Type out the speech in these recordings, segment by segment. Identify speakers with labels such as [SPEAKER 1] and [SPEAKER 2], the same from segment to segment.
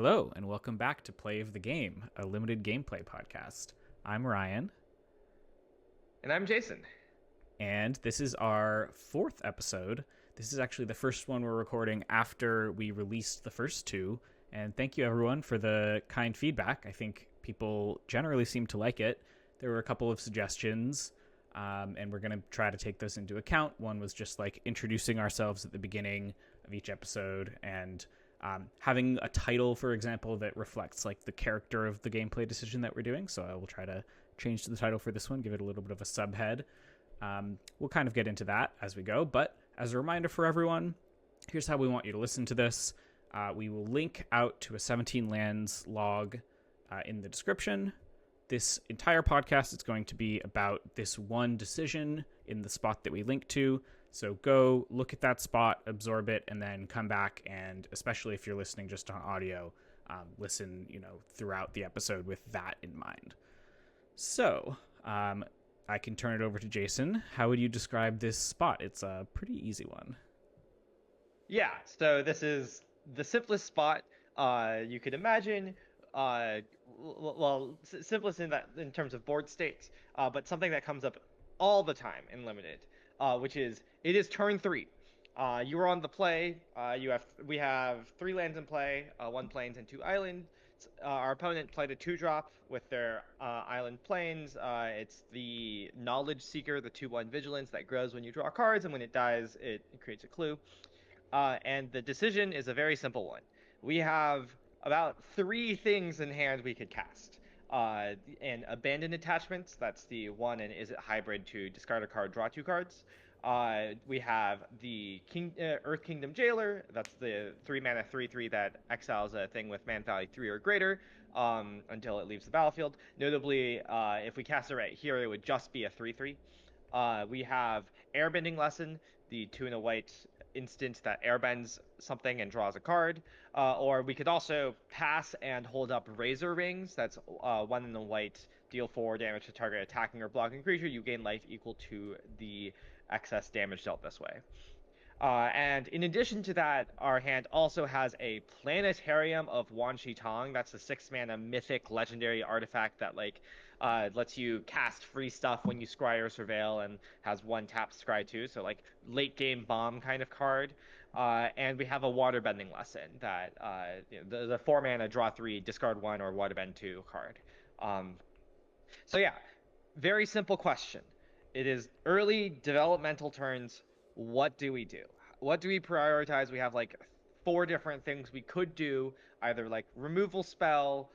[SPEAKER 1] Hello, and welcome back to Play of the Game, a limited gameplay podcast. I'm Ryan,
[SPEAKER 2] And I'm Jason.
[SPEAKER 1] and this is our fourth episode. This is actually the first one we're recording after we released the first two. And thank you, everyone, for the kind feedback. I think people generally seem to like it. There were a couple of suggestions, and we're going to try to take those into account. One was just like introducing ourselves at the beginning of each episode and having a title, for example, that reflects like the character of the gameplay decision that we're doing. So I will try to change the title for this one, give it a little bit of a subhead. We'll kind of get into that as we go, but as a reminder for everyone, here's how we want you to listen to this. We will link out to a 17 lands log in the description. This entire podcast is going to be about this one decision in the spot that we link to. So go look at that spot, absorb it, and then come back. And especially if you're listening just on audio, listen, throughout the episode with that in mind. So I can turn it over to Jason. How would you describe this spot? It's a pretty easy one.
[SPEAKER 2] Yeah, so this is the simplest spot you could imagine. Simplest in terms of board states, but something that comes up all the time in limited, which is it is turn 3. You are on the play. We have 3 lands in play, 1 plains and 2 islands. Our opponent played a 2-drop with their island plains. It's the Knowledge Seeker, the 2/1 Vigilance that grows when you draw cards, and when it dies, it creates a clue. And the decision is a very simple one. We have about 3 things in hand we could cast. And Abandoned Attachments, that's the one, and is it hybrid to discard a card, draw 2 cards. We have the Earth Kingdom Jailer, that's the 3 mana 3/3 that exiles a thing with mana value 3 or greater until it leaves the battlefield. Notably, if we cast it right here, it would just be a 3/3. We have Airbending Lesson, the 2 and a white instant that airbends something and draws a card. Or we could also pass and hold up Razor Rings. That's 1 in the white, deal 4 damage to target attacking or blocking creature. You gain life equal to the excess damage dealt this way. And in addition to that, our hand also has a Planetarium of Wan Shi Tong. That's a 6 mana mythic legendary artifact that lets you cast free stuff when you scry or surveil, and has 1 tap scry too. So like late game bomb kind of card. And we have a Waterbending Lesson that the 4 mana draw 3, discard 1 or waterbend 2 card. So yeah, very simple question. It is early developmental turns. What do we do? What do we prioritize? We have like 4 different things we could do. Either like removal spell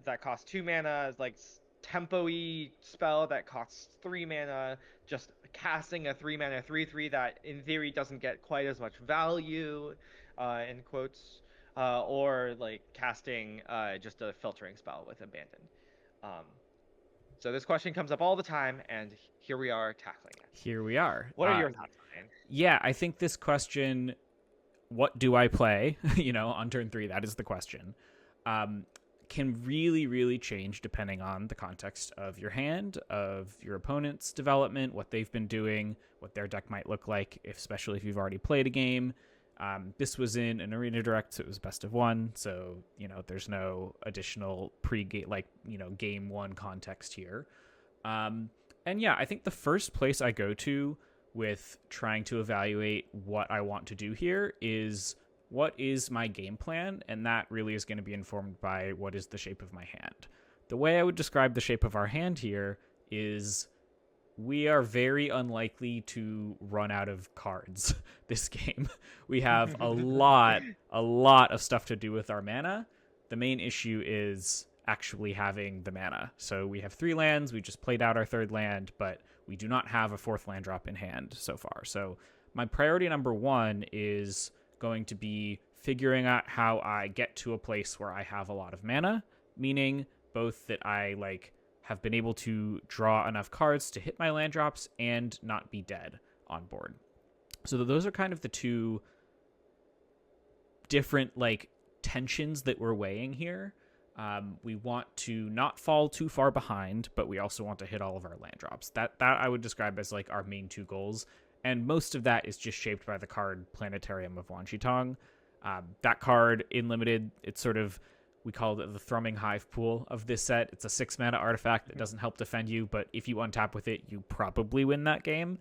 [SPEAKER 2] that costs 2 mana, like tempo-y spell that costs 3 mana, just casting a 3 mana 3/3 that in theory doesn't get quite as much value, in quotes, or like casting just a filtering spell with abandon. So this question comes up all the time, and here we are tackling it.
[SPEAKER 1] Here we are.
[SPEAKER 2] What are your thoughts, Ryan?
[SPEAKER 1] Yeah, I think this question, what do I play, on turn 3, that is the question, can really, really change depending on the context of your hand, of your opponent's development, what they've been doing, what their deck might look like, especially if you've already played a game. This was in an Arena Direct, so it was best of 1, so, there's no additional pre-game, game 1 context here. And yeah, I think the first place I go to with trying to evaluate what I want to do here is what is my game plan, and that really is going to be informed by what is the shape of my hand. The way I would describe the shape of our hand here is we are very unlikely to run out of cards this game. We have a lot of stuff to do with our mana. The main issue is actually having the mana. So we have 3 lands. We just played out our 3rd land, but we do not have a 4th land drop in hand so far. So my priority number 1 is going to be figuring out how I get to a place where I have a lot of mana, meaning both that I have been able to draw enough cards to hit my land drops and not be dead on board. So those are kind of the 2 different tensions that we're weighing here. We want to not fall too far behind, but we also want to hit all of our land drops. That I would describe as our main 2 goals, and most of that is just shaped by the card Planetarium of Wan Shi Tong. That card in limited, it's sort of, we call it the Thrumming Hive pool of this set. It's a 6 mana artifact that doesn't help defend you, but if you untap with it, you probably win that game.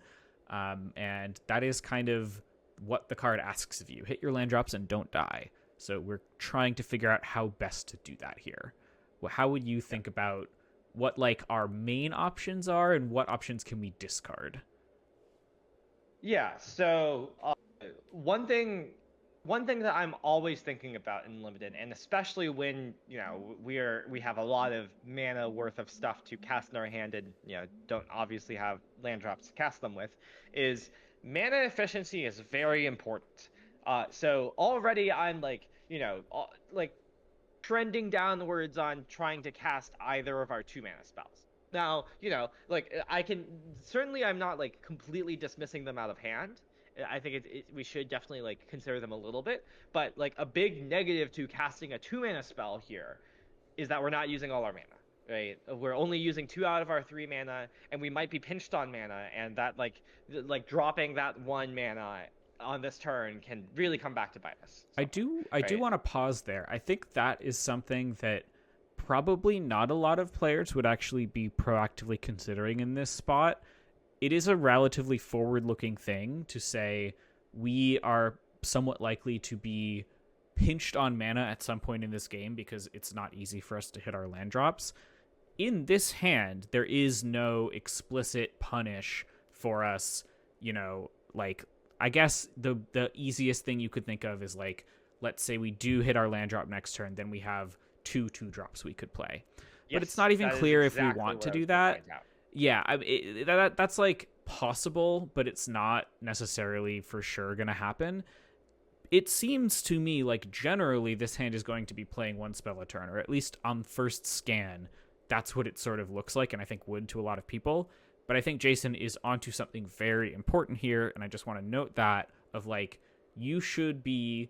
[SPEAKER 1] And that is kind of what the card asks of you. Hit your land drops and don't die. So we're trying to figure out how best to do that here. Well, how would you think about what like our main options are and what options can we discard?
[SPEAKER 2] Yeah. So one thing that I'm always thinking about in limited, and especially when we have a lot of mana worth of stuff to cast in our hand, and don't obviously have land drops to cast them with, is mana efficiency is very important. So already I'm like like trending downwards on trying to cast either of our 2 mana spells. Now, like I'm not like completely dismissing them out of hand. I think we should definitely like consider them a little bit, but like a big negative to casting a 2 mana spell here is that we're not using all our mana, right? We're only using 2 out of our 3 mana, and we might be pinched on mana, and that like dropping that 1 mana on this turn can really come back to bite us.
[SPEAKER 1] I do want to pause there. I think that is something that probably not a lot of players would actually be proactively considering in this spot. It is a relatively forward-looking thing to say we are somewhat likely to be pinched on mana at some point in this game because it's not easy for us to hit our land drops. In this hand, there is no explicit punish for us, like, I guess the easiest thing you could think of is like, let's say we do hit our land drop next turn, then we have 2 drops we could play. Yes, but it's not even clear exactly if we want to do that. Yeah, that's like possible, but it's not necessarily for sure going to happen. It seems to me like generally this hand is going to be playing 1 spell a turn, or at least on first scan, that's what it sort of looks like, and I think would to a lot of people. But I think Jason is onto something very important here, and I just want to note that of like, you should be,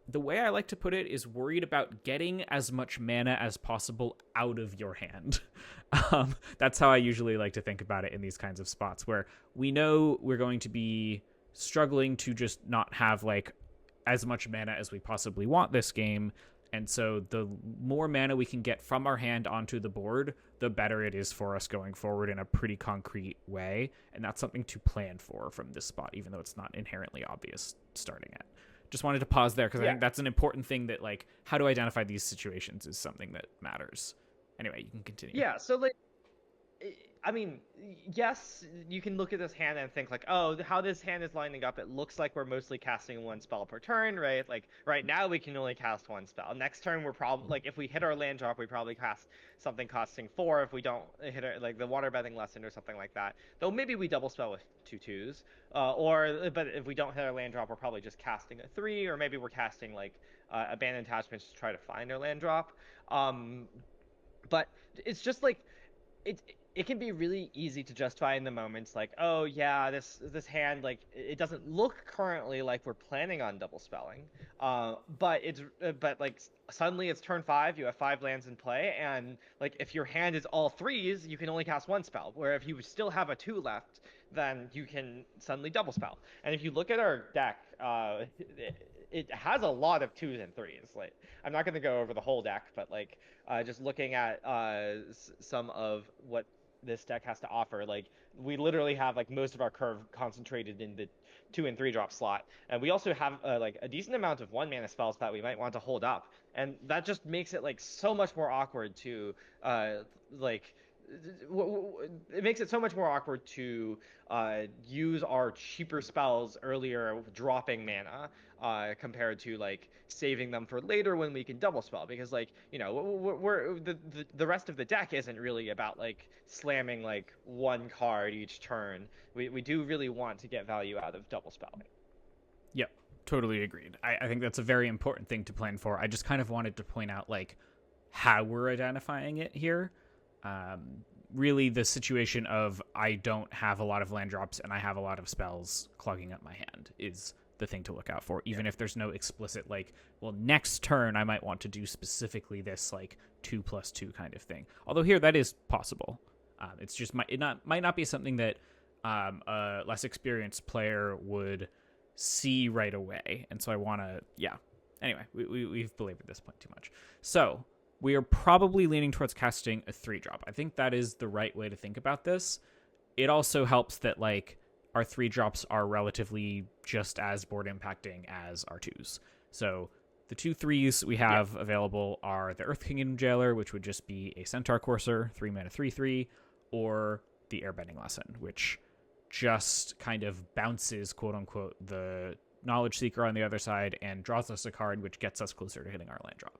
[SPEAKER 1] the way I like to put it is worried about getting as much mana as possible out of your hand. That's how I usually like to think about it in these kinds of spots where we know we're going to be struggling to just not have like as much mana as we possibly want this game. And so the more mana we can get from our hand onto the board, the better it is for us going forward in a pretty concrete way. And that's something to plan for from this spot, even though it's not inherently obvious starting at. Just wanted to pause there because I think that's an important thing that, like, how to identify these situations is something that matters. Anyway, you can continue.
[SPEAKER 2] Yeah, so, like, I mean, yes, you can look at this hand and think, like, oh, how this hand is lining up, it looks like we're mostly casting 1 spell per turn, right? Like, right now we can only cast 1 spell. Next turn, we're probably, like, if we hit our land drop, we probably cast something costing 4 if we don't hit it, like the Waterbending Lesson or something like that. Though maybe we double spell with 2/2s. But if we don't hit our land drop, we're probably just casting a 3, or maybe we're casting, like, Abandoned Attachments to try to find our land drop. But it's just, like, it can be really easy to justify in the moments, like, oh yeah, this hand, like, it doesn't look currently like we're planning on double spelling, but like suddenly it's turn 5, you have 5 lands in play, and like if your hand is all 3s, you can only cast 1 spell, where if you still have a 2 left, then you can suddenly double spell. And if you look at our deck, it has a lot of 2s and 3s. Like, I'm not going to go over the whole deck, but like just looking at some of what this deck has to offer, like, we literally have like most of our curve concentrated in the 2 and 3 drop slot, and we also have like a decent amount of 1 mana spells that we might want to hold up, and that just makes it like so much more awkward to like it makes it so much more awkward to use our cheaper spells earlier, dropping mana, compared to like saving them for later when we can double spell, because like we're the rest of the deck isn't really about like slamming like 1 card each turn. We do really want to get value out of double spelling.
[SPEAKER 1] Yep, totally agreed. I think that's a very important thing to plan for. I just kind of wanted to point out like how we're identifying it here. Really the situation of I don't have a lot of land drops and I have a lot of spells clogging up my hand is the thing to look out for, even if there's no explicit like, well, next turn I might want to do specifically this like 2+2 kind of thing. Although here that is possible. It's just might not be something that a less experienced player would see right away. And so I want to Anyway, we've belabored this point too much. So we are probably leaning towards casting a 3-drop. I think that is the right way to think about this. It also helps that like our 3-drops are relatively just as board impacting as our 2s. So the 2 3s we have available are the Earth Kingdom Jailer, which would just be a Centaur Courser, 3 mana 3/3, or the Airbending Lesson, which just kind of bounces, quote unquote, the Knowledge Seeker on the other side and draws us a card, which gets us closer to hitting our land drop.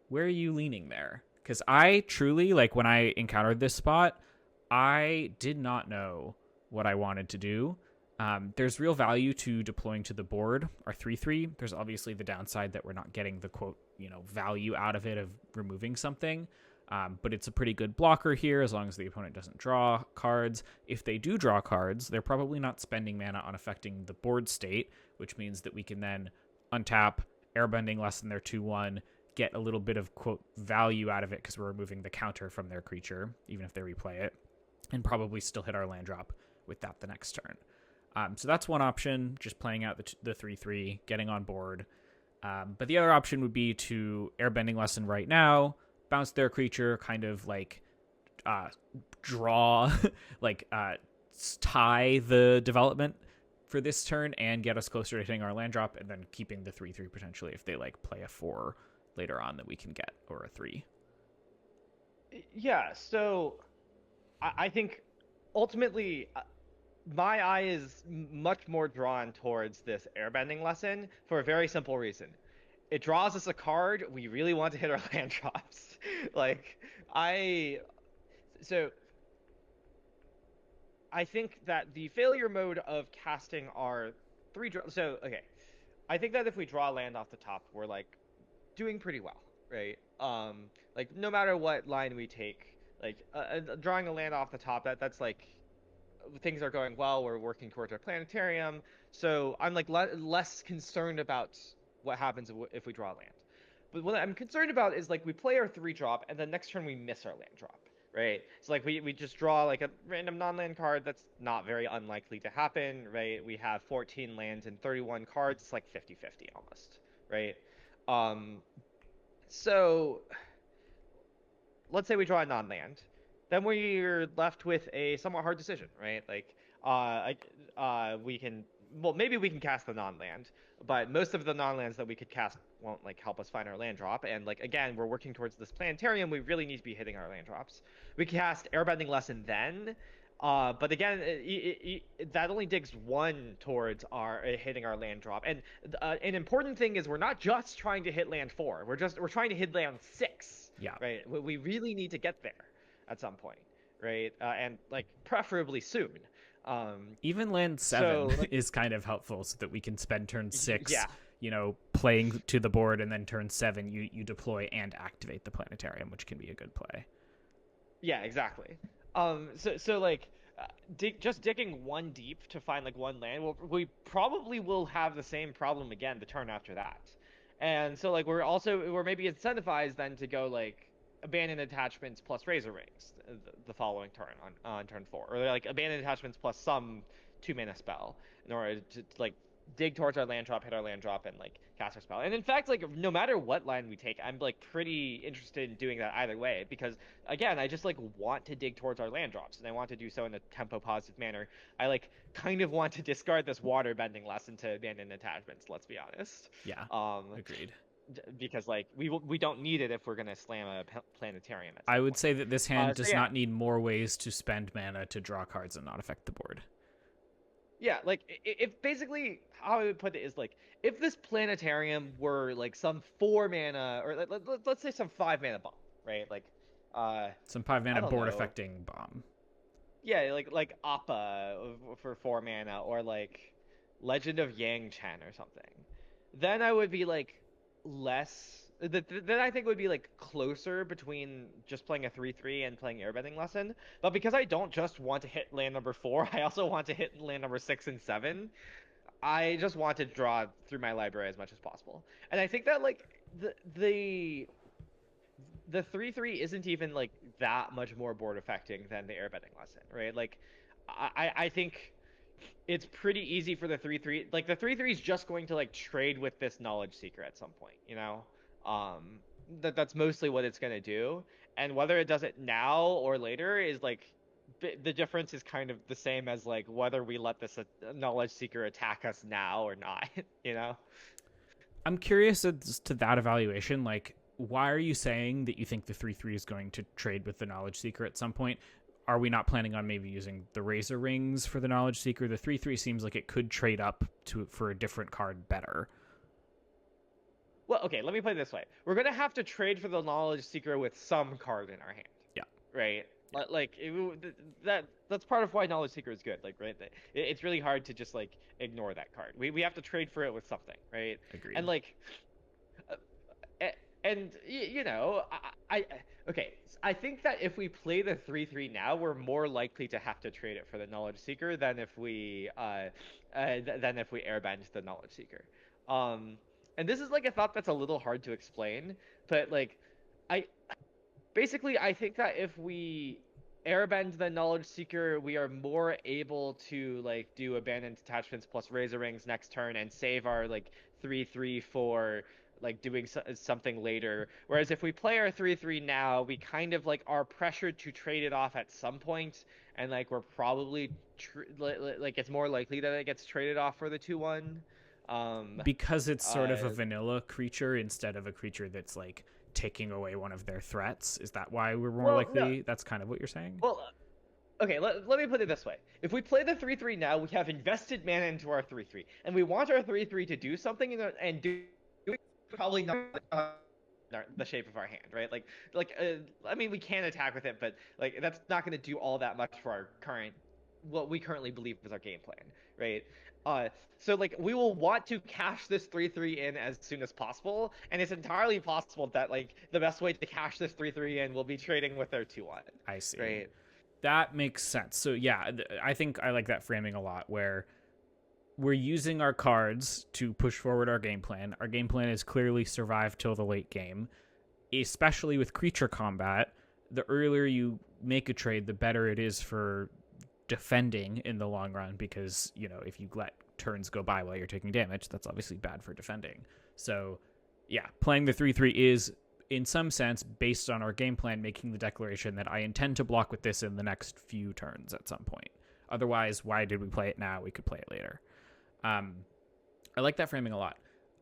[SPEAKER 1] Where are you leaning there? Because I truly, like, when I encountered this spot, I did not know what I wanted to do. There's real value to deploying to the board our 3/3. There's obviously the downside that we're not getting the quote, value out of it of removing something. But it's a pretty good blocker here as long as the opponent doesn't draw cards. If they do draw cards, they're probably not spending mana on affecting the board state, which means that we can then untap, Airbending Lesson their 2/1, get a little bit of, quote, value out of it because we're removing the counter from their creature, even if they replay it, and probably still hit our land drop with that the next turn. So that's one option, just playing out the 3/3, getting on board. But the other option would be to Airbending Lesson right now, bounce their creature, kind of like draw, like tie the development for this turn and get us closer to hitting our land drop, and then keeping the 3/3 potentially if they like play a 4 later on that we can get, or a 3.
[SPEAKER 2] Yeah, so I think ultimately my eye is much more drawn towards this Airbending Lesson for a very simple reason. It draws us a card we really want to hit our land drops. like I so I think that the failure mode of casting our so okay, I think that if we draw land off the top, we're like doing pretty well, right? Like no matter what line we take, like drawing a land off the top, that's like things are going well. We're working towards our planetarium, so I'm like less concerned about what happens if we draw land. But what I'm concerned about is like we play our 3-drop and then next turn we miss our land drop, right? So like we just draw like a random non-land card. That's not very unlikely to happen, right? We have 14 lands and 31 cards. It's like 50-50 almost, right? Um, so let's say we draw a non-land, then we're left with a somewhat hard decision, right? Like, we can, well, maybe we can cast the non-land, but most of the non-lands that we could cast won't like help us find our land drop. And like again, we're working towards this planetarium. We really need to be hitting our land drops. We cast Airbending Lesson then, but again, that only digs 1 towards our hitting our land drop. And an important thing is we're not just trying to hit land 4. We're trying to hit land 6.
[SPEAKER 1] Yeah.
[SPEAKER 2] Right. We really need to get there at some point, right? And like preferably soon.
[SPEAKER 1] Even land 7
[SPEAKER 2] So like,
[SPEAKER 1] is kind of helpful so that we can spend turn 6,
[SPEAKER 2] yeah,
[SPEAKER 1] playing to the board, and then turn 7 you deploy and activate the planetarium, which can be a good play.
[SPEAKER 2] yeah, exactly. So like, just digging 1 deep to find like 1 land, we probably will have the same problem again the turn after that. And so like we're maybe incentivized then to go like abandoned attachments plus razor rings the following turn on turn 4, or like abandoned attachments plus some 2 mana spell in order to like dig towards our land drop, hit our land drop, and like cast our spell. And in fact, like no matter what line we take, I'm like pretty interested in doing that either way, because again, I just like want to dig towards our land drops, and I want to do so in a tempo positive manner. I like kind of want to discard this water bending lesson to abandon attachments. Let's be honest.
[SPEAKER 1] Yeah, agreed.
[SPEAKER 2] Because like we don't need it if we're gonna slam a planetarium at some
[SPEAKER 1] I would
[SPEAKER 2] point.
[SPEAKER 1] say that this hand
[SPEAKER 2] So
[SPEAKER 1] does
[SPEAKER 2] yeah,
[SPEAKER 1] not need more ways to spend mana to draw cards and not affect the board.
[SPEAKER 2] yeah, like if basically how I would put it is like if this planetarium were like some 4 mana, or let's say some 5 mana bomb, right? Like
[SPEAKER 1] Some 5
[SPEAKER 2] I
[SPEAKER 1] mana
[SPEAKER 2] don't
[SPEAKER 1] board
[SPEAKER 2] know,
[SPEAKER 1] affecting bomb.
[SPEAKER 2] yeah, like Appa for 4 mana, or like Legend of Yang Chen or something. Then I would be like less. Then I think it would be like closer between just playing a 3/3 and playing Airbending Lesson. But because I don't just want to hit land number 4, I also want to hit land number 6 and 7. I just want to draw through my library as much as possible. And I think that like the 3/3 isn't even like that much more board affecting than the Airbending Lesson, right? Like I think it's pretty easy for the 3/3. Like the 3/3 is just going to like trade with this knowledge seeker at some point, you know? Um that's mostly what it's going to do. And whether it does it now or later is like the difference is kind of the same as like whether we let this knowledge seeker attack us now or not, you know?
[SPEAKER 1] I'm curious as to that evaluation. Like, why are you saying that you think the 3/3 is going to trade with the Knowledge Seeker at some point? Are we not planning on maybe using the Razor Rings for the Knowledge Seeker? The 3/3 seems like it could trade up to for a different card better.
[SPEAKER 2] Well, okay, let me put it this way. We're going to have to trade for the knowledge seeker with some card in our hand.
[SPEAKER 1] Yeah.
[SPEAKER 2] Right?
[SPEAKER 1] Yeah.
[SPEAKER 2] Like that's part of why knowledge seeker is good, like right? It's really hard to just like ignore that card. We have to trade for it with something, right?
[SPEAKER 1] Agreed.
[SPEAKER 2] And like and you know, okay, I think that if we play the 3/3 now, we're more likely to have to trade it for the knowledge seeker than if we airbend the knowledge seeker. Um and this is like a thought that's a little hard to explain, but like I basically I think that if we airbend the knowledge seeker, we are more able to like do abandoned detachments plus razor rings next turn and save our like 3/3 for like doing something later. Whereas if we play our 3/3 now, we kind of like are pressured to trade it off at some point, and like we're probably like it's more likely that it gets traded off for the 2/1.
[SPEAKER 1] Because it's sort of a
[SPEAKER 2] Uh,
[SPEAKER 1] vanilla creature instead of a creature that's like taking away one of their threats. Is that why we're more
[SPEAKER 2] well, no,
[SPEAKER 1] likely? That's kind of what you're saying?
[SPEAKER 2] well, okay, let me put it this way. If we play the 3/3 now, we have invested mana into our 3/3, and we want our 3/3 to do something and do it probably not the shape of our hand, right? I mean, we can attack with it, but like that's not going to do all that much for our current what we currently believe is our game plan, right? Uh, so like we will want to cash this 3/3 in as soon as possible, and it's entirely possible that like the best way to cash this 3/3 in will be trading with their 2/1,
[SPEAKER 1] I see.
[SPEAKER 2] right?
[SPEAKER 1] That makes sense. So yeah, I think I like that framing a lot where we're using our cards to push forward our game plan. Our game plan is clearly survive till the late game, especially with creature combat. The earlier you make a trade, the better it is for defending in the long run because, you know, if you let turns go by while you're taking damage, that's obviously bad for defending. So, yeah, playing the 3/3 is in some sense based on our game plan making the declaration that I intend to block with this in the next few turns at some point. Otherwise, why did we play it now? We could play it later. I like that framing a lot.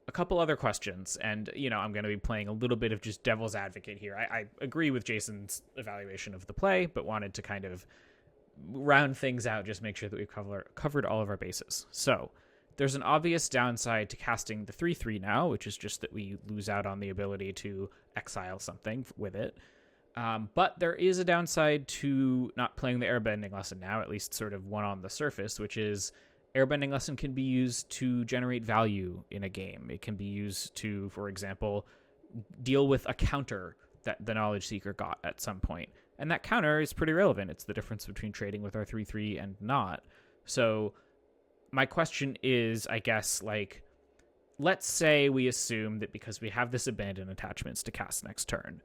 [SPEAKER 1] A couple other questions, and you know, I'm going to be playing a little bit of just devil's advocate here. I agree with Jason's evaluation of the play, but wanted to kind of round things out, just make sure that we've covered all of our bases. So there's an obvious downside to casting the 3/3 now, which is just that we lose out on the ability to exile something with it. But there is a downside to not playing the airbending lesson now, at least sort of one on the surface, which is airbending lesson can be used to generate value in a game. It can be used to, for example, deal with a counter that the knowledge seeker got at some point. And that counter is pretty relevant. It's the difference between trading with our 3/3 and not. So my question is, I guess, like, let's say we assume that because we have this abandoned attachments to cast next turn,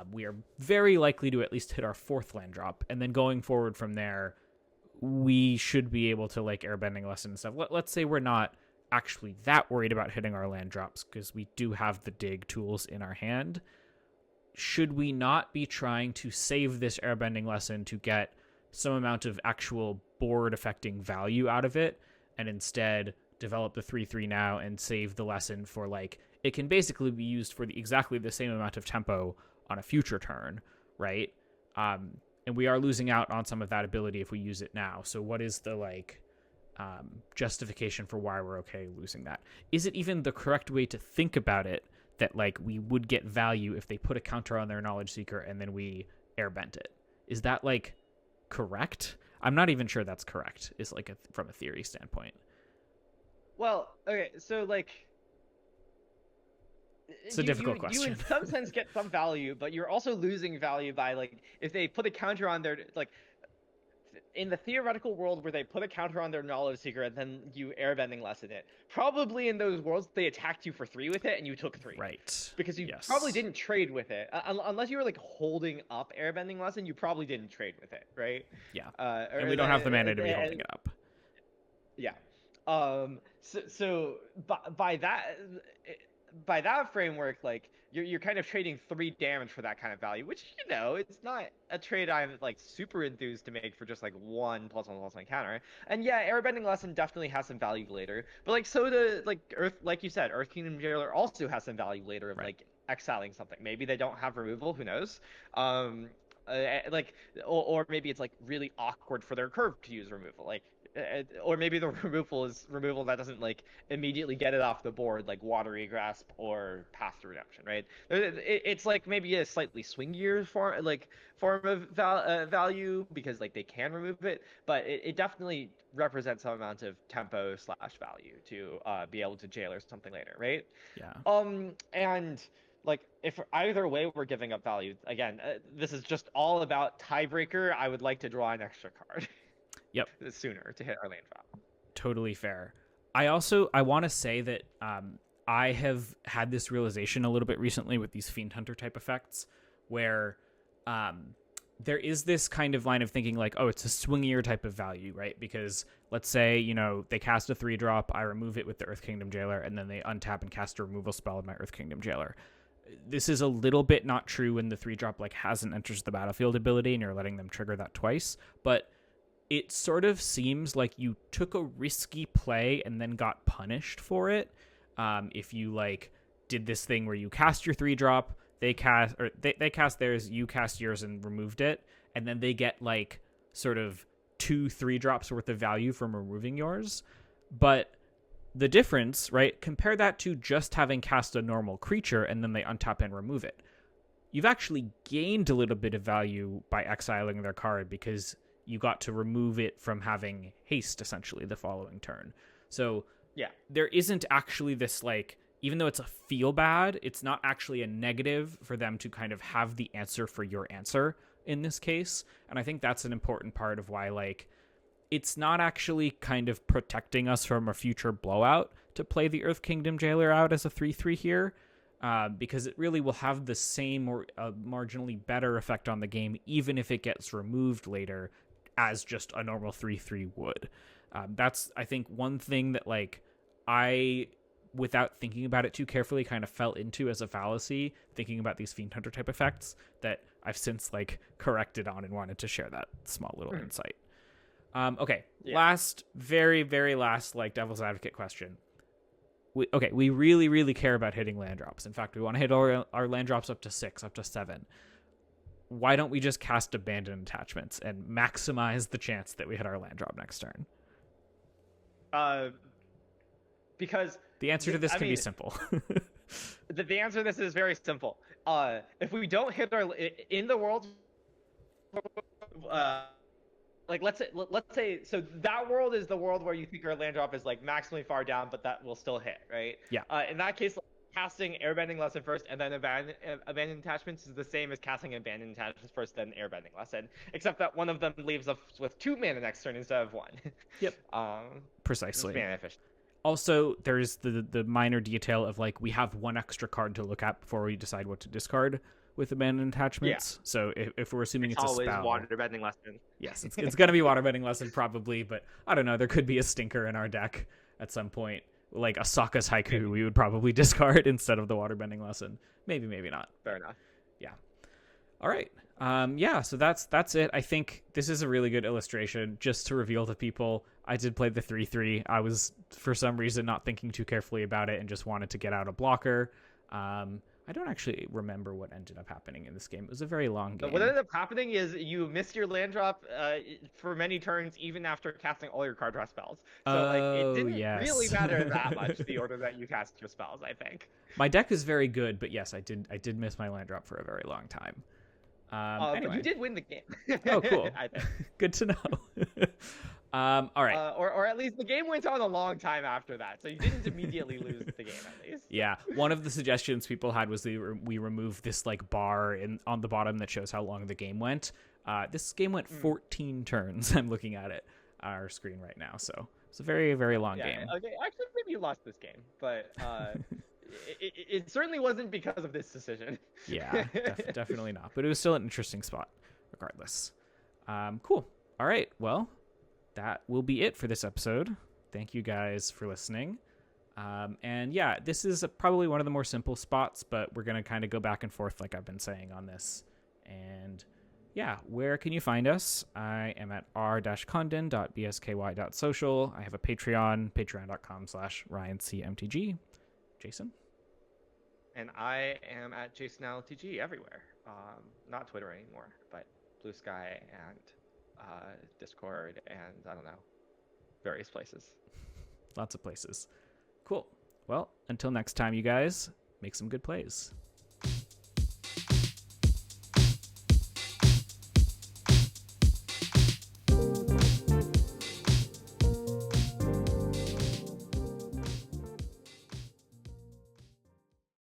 [SPEAKER 1] we are very likely to at least hit our 4th land drop. And then going forward from there, we should be able to like airbending lesson and stuff. Let's say we're not actually that worried about hitting our land drops because we do have the dig tools in our hand. Should we not be trying to save this airbending lesson to get some amount of actual board affecting value out of it and instead develop the 3/3 now and save the lesson for like it can basically be used for exactly the same amount of tempo on a future turn, right? And we are losing out on some of that ability if we use it now. So what is the like justification for why we're okay losing that? Is it even the correct way to think about it that like we would get value if they put a counter on their knowledge seeker and then we airbent it? Is that like correct? I'm not even sure that's correct. Is like from a theory standpoint.
[SPEAKER 2] Well, okay, so like
[SPEAKER 1] It's a difficult question.
[SPEAKER 2] You in some sense get some value, but you're also losing value by like if they put a counter on their like in the theoretical world where they put a counter on their knowledge seeker and then you airbending lesson it. Probably in those worlds they attacked you for 3 with it and you took 3.
[SPEAKER 1] Right.
[SPEAKER 2] Because you probably didn't trade with it. Unless you were like holding up airbending lesson, you probably didn't trade with it, right?
[SPEAKER 1] Yeah. And we don't have the mana to be holding it up.
[SPEAKER 2] Yeah. So by that framework, like you're kind of trading 3 damage for that kind of value, which it's not a trade I'm like super enthused to make for just like 1+1/+1 counter. And yeah, Airbending Lesson definitely has some value later, but like so the like Earth, like you said, Earth Kingdom Jailer also has some value later of
[SPEAKER 1] Right.
[SPEAKER 2] like exiling something. Maybe they don't have removal, who knows? Um, like or maybe it's like really awkward for their curve to use removal, like or maybe the removal is removal that doesn't like immediately get it off the board, like Watery Grasp or Path to Redemption, right? It's like maybe a slightly swingier form of value because like they can remove it, but it definitely represents some amount of tempo slash value to be able to jail or something later, right?
[SPEAKER 1] Yeah.
[SPEAKER 2] And like if either way we're giving up value again, this is just all about tiebreaker. I would like to draw an extra card
[SPEAKER 1] Yep.
[SPEAKER 2] sooner to hit our land drop.
[SPEAKER 1] Totally fair. I want to say that I have had this realization a little bit recently with these Fiend Hunter type effects, where there is this kind of line of thinking like, oh, it's a swingier type of value, right? Because let's say, they cast a 3-drop, I remove it with the Earth Kingdom Jailer, and then they untap and cast a removal spell with my Earth Kingdom Jailer. This is a little bit not true when the 3-drop like hasn't enters the battlefield ability and you're letting them trigger that twice, but it sort of seems like you took a risky play and then got punished for it. If you like did this thing where you cast your 3-drop, they cast theirs, you cast yours and removed it, and then they get like sort of 2 3-drops worth of value from removing yours. But the difference, right? Compare that to just having cast a normal creature and then they untap and remove it. You've actually gained a little bit of value by exiling their card because you got to remove it from having haste essentially the following turn. So
[SPEAKER 2] Yeah,
[SPEAKER 1] there isn't actually this like, even though it's a feel bad, it's not actually a negative for them to kind of have the answer for your answer in this case. And I think that's an important part of why like it's not actually kind of protecting us from a future blowout to play the Earth Kingdom Jailer out as a 3/3 here. Because it really will have the same or marginally better effect on the game, even if it gets removed later as just a normal 3/3 would. That's, I think, one thing that like I, without thinking about it too carefully, kind of fell into as a fallacy, thinking about these Fiend Hunter type effects that I've since like corrected on and wanted to share that small little insight. Okay,
[SPEAKER 2] yeah.
[SPEAKER 1] last, very, very last, like devil's advocate question. We really, really care about hitting land drops. In fact, we want to hit our land drops up to 6, up to 7. Why don't we just cast Abandoned Attachments and maximize the chance that we hit our land drop next turn?
[SPEAKER 2] Because
[SPEAKER 1] the answer to this can be simple.
[SPEAKER 2] the answer to this is very simple. If we don't hit our in the world, like let's say so that world is the world where you think our land drop is like maximally far down, but that will still hit, right?
[SPEAKER 1] Yeah.
[SPEAKER 2] In that case, casting Airbending Lesson first and then Abandoned Attachments is the same as casting Abandoned Attachments first, then Airbending Lesson, except that one of them leaves us with 2 mana next turn instead of 1.
[SPEAKER 1] Yep. Precisely.
[SPEAKER 2] Mana efficient.
[SPEAKER 1] Also, there's the minor detail of like we have 1 extra card to look at before we decide what to discard with Abandoned Attachments. Yeah. So if we're assuming it's a spell,
[SPEAKER 2] always Waterbending Lesson.
[SPEAKER 1] Yes, it's going to be Waterbending Lesson probably, but I don't know. There could be a stinker in our deck at some point, like a Sokka's Haiku. We would probably discard instead of the Waterbending Lesson. Maybe not.
[SPEAKER 2] Fair enough.
[SPEAKER 1] Yeah. All right. Yeah. So that's it. I think this is a really good illustration. Just to reveal to people, I did play the 3/3. I was for some reason not thinking too carefully about it and just wanted to get out a blocker. I don't actually remember what ended up happening in this game. It was a very long game.
[SPEAKER 2] What ended up happening is you missed your land drop for many turns, even after casting all your card draw spells. So it didn't really matter that much the order that you cast your spells, I think.
[SPEAKER 1] My deck is very good, but yes, I did miss my land drop for a very long time. Anyway.
[SPEAKER 2] But you did win the game.
[SPEAKER 1] Oh, cool. I think. Good to know. All right.
[SPEAKER 2] Or at least the game went on a long time after that, so you didn't immediately lose the game at least.
[SPEAKER 1] Yeah, one of the suggestions people had was we remove this like bar on the bottom that shows how long the game went. This game went 14 turns. I'm looking at it our screen right now, so it's a very, very long game.
[SPEAKER 2] Okay, actually, maybe you lost this game, but it certainly wasn't because of this decision.
[SPEAKER 1] Yeah, definitely not. But it was still an interesting spot, regardless. Cool. All right. Well, that will be it for this episode. Thank you guys for listening. And yeah, this is probably one of the more simple spots, but we're going to kind of go back and forth like I've been saying on this. And yeah, where can you find us? I am at r-condon.bsky.social. I have a Patreon, patreon.com/RyanCMTG. Jason?
[SPEAKER 2] And I am at JasonILTG everywhere. Not Twitter anymore, but Blue Sky and Discord and I don't know, various places.
[SPEAKER 1] Lots of places. Cool. Well, until next time, you guys, make some good plays.